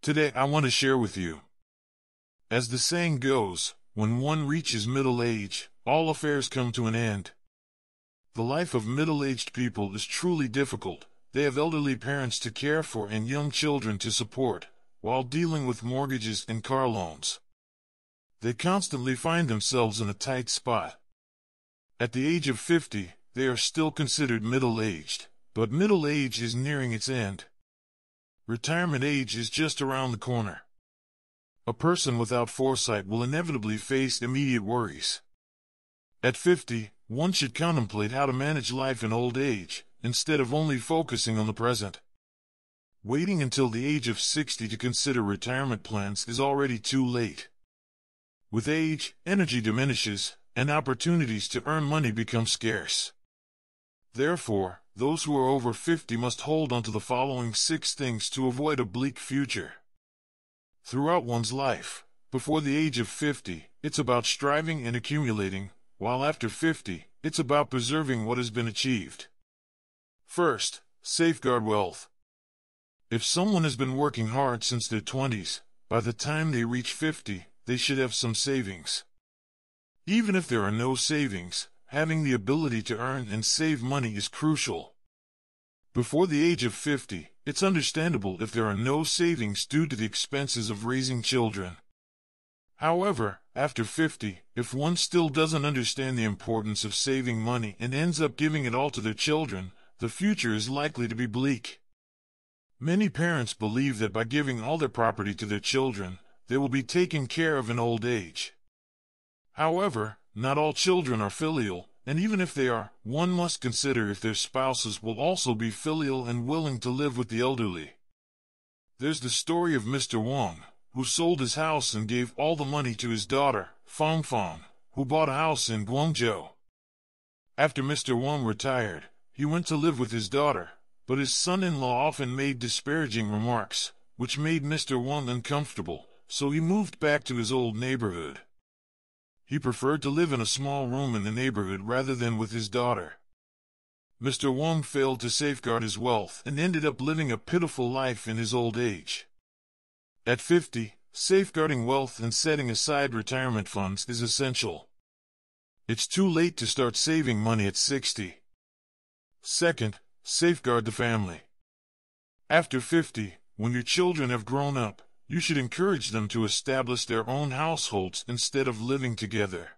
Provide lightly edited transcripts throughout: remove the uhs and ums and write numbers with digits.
Today I want to share with you. As the saying goes, when one reaches middle age, all affairs come to an end. The life of middle-aged people is truly difficult. They have elderly parents to care for and young children to support, while dealing with mortgages and car loans. They constantly find themselves in a tight spot. At the age of 50, they are still considered middle-aged, but middle age is nearing its end. Retirement age is just around the corner. A person without foresight will inevitably face immediate worries. At 50, one should contemplate how to manage life in old age, instead of only focusing on the present. Waiting until the age of 60 to consider retirement plans is already too late. With age, energy diminishes, and opportunities to earn money become scarce. Therefore, those who are over 50 must hold on to the following 6 things to avoid a bleak future. Throughout one's life, before the age of 50, it's about striving and accumulating, while after 50, it's about preserving what has been achieved. First, safeguard wealth. If someone has been working hard since their 20s, by the time they reach 50, they should have some savings. Even if there are no savings, having the ability to earn and save money is crucial. Before the age of 50, it's understandable if there are no savings due to the expenses of raising children. However, after 50, if one still doesn't understand the importance of saving money and ends up giving it all to their children, the future is likely to be bleak. Many parents believe that by giving all their property to their children, they will be taken care of in old age. However, not all children are filial, and even if they are, one must consider if their spouses will also be filial and willing to live with the elderly. There's the story of Mr. Wang, who sold his house and gave all the money to his daughter, Fang Fang, who bought a house in Guangzhou. After Mr. Wang retired, he went to live with his daughter, but his son-in-law often made disparaging remarks, which made Mr. Wang uncomfortable, so he moved back to his old neighborhood. He preferred to live in a small room in the neighborhood rather than with his daughter. Mr. Wang failed to safeguard his wealth and ended up living a pitiful life in his old age. At 50, safeguarding wealth and setting aside retirement funds is essential. It's too late to start saving money at 60. Second, safeguard the family. After 50, when your children have grown up, you should encourage them to establish their own households instead of living together.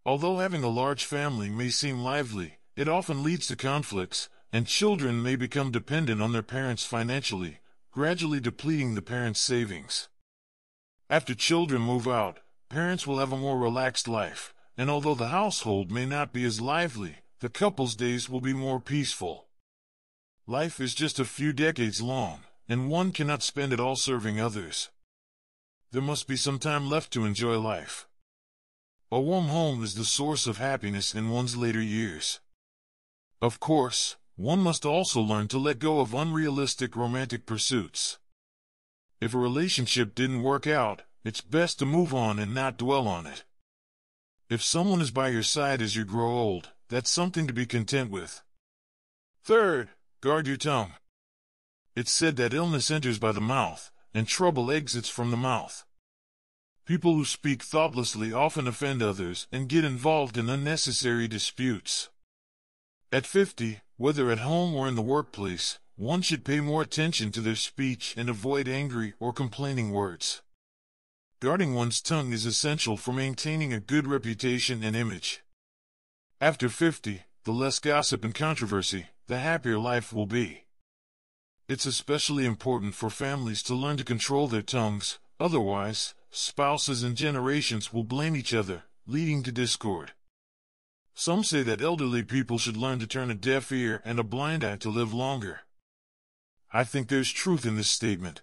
Although having a large family may seem lively, it often leads to conflicts, and children may become dependent on their parents financially, gradually depleting the parents' savings. After children move out, parents will have a more relaxed life, and although the household may not be as lively, the couple's days will be more peaceful. Life is just a few decades long, and one cannot spend it all serving others. There must be some time left to enjoy life. A warm home is the source of happiness in one's later years. Of course, one must also learn to let go of unrealistic romantic pursuits. If a relationship didn't work out, it's best to move on and not dwell on it. If someone is by your side as you grow old, that's something to be content with. Third, guard your tongue. It's said that illness enters by the mouth, and trouble exits from the mouth. People who speak thoughtlessly often offend others and get involved in unnecessary disputes. At 50, whether at home or in the workplace, one should pay more attention to their speech and avoid angry or complaining words. Guarding one's tongue is essential for maintaining a good reputation and image. After 50, the less gossip and controversy, the happier life will be. It's especially important for families to learn to control their tongues, otherwise, spouses and generations will blame each other, leading to discord. Some say that elderly people should learn to turn a deaf ear and a blind eye to live longer. I think there's truth in this statement.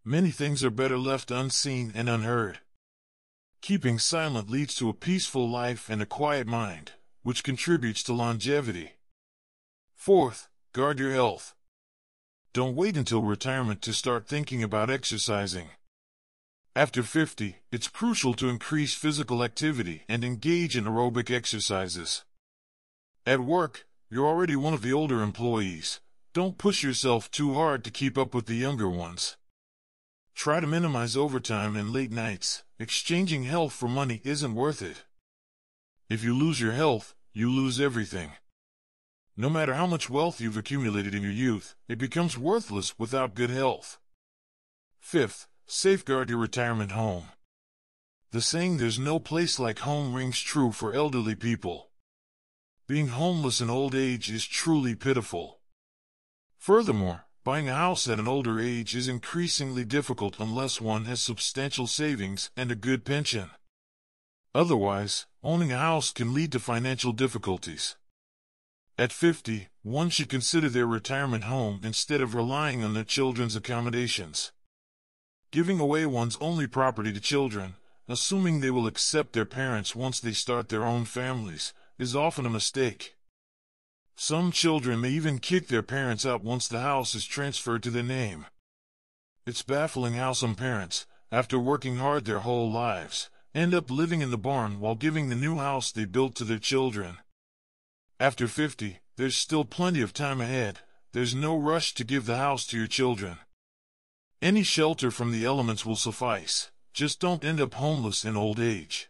Many things are better left unseen and unheard. Keeping silent leads to a peaceful life and a quiet mind, which contributes to longevity. Fourth, guard your health. Don't wait until retirement to start thinking about exercising. After 50, it's crucial to increase physical activity and engage in aerobic exercises. At work, you're already one of the older employees. Don't push yourself too hard to keep up with the younger ones. Try to minimize overtime and late nights. Exchanging health for money isn't worth it. If you lose your health, you lose everything. No matter how much wealth you've accumulated in your youth, it becomes worthless without good health. Fifth, safeguard your retirement home. The saying "there's no place like home" rings true for elderly people. Being homeless in old age is truly pitiful. Furthermore, buying a house at an older age is increasingly difficult unless one has substantial savings and a good pension. Otherwise, owning a house can lead to financial difficulties. At 50, one should consider their retirement home instead of relying on their children's accommodations. Giving away one's only property to children, assuming they will accept their parents once they start their own families, is often a mistake. Some children may even kick their parents out once the house is transferred to their name. It's baffling how some parents, after working hard their whole lives, end up living in the barn while giving the new house they built to their children. After 50, there's still plenty of time ahead. There's no rush to give the house to your children. Any shelter from the elements will suffice. Just don't end up homeless in old age.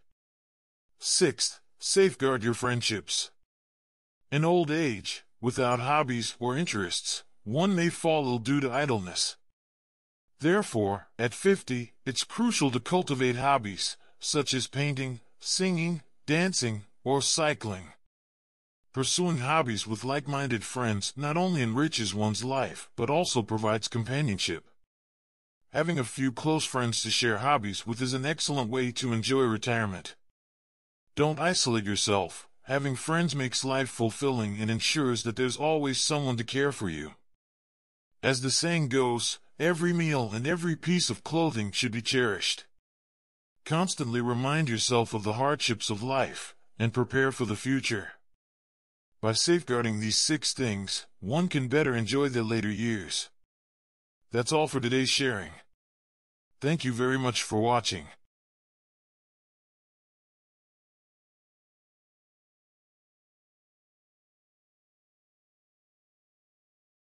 Sixth, safeguard your friendships. In old age, without hobbies or interests, one may fall ill due to idleness. Therefore, at 50, it's crucial to cultivate hobbies, such as painting, singing, dancing, or cycling. Pursuing hobbies with like-minded friends not only enriches one's life, but also provides companionship. Having a few close friends to share hobbies with is an excellent way to enjoy retirement. Don't isolate yourself. Having friends makes life fulfilling and ensures that there's always someone to care for you. As the saying goes, every meal and every piece of clothing should be cherished. Constantly remind yourself of the hardships of life, and prepare for the future. By safeguarding these 6 things, one can better enjoy their later years. That's all for today's sharing. Thank you very much for watching.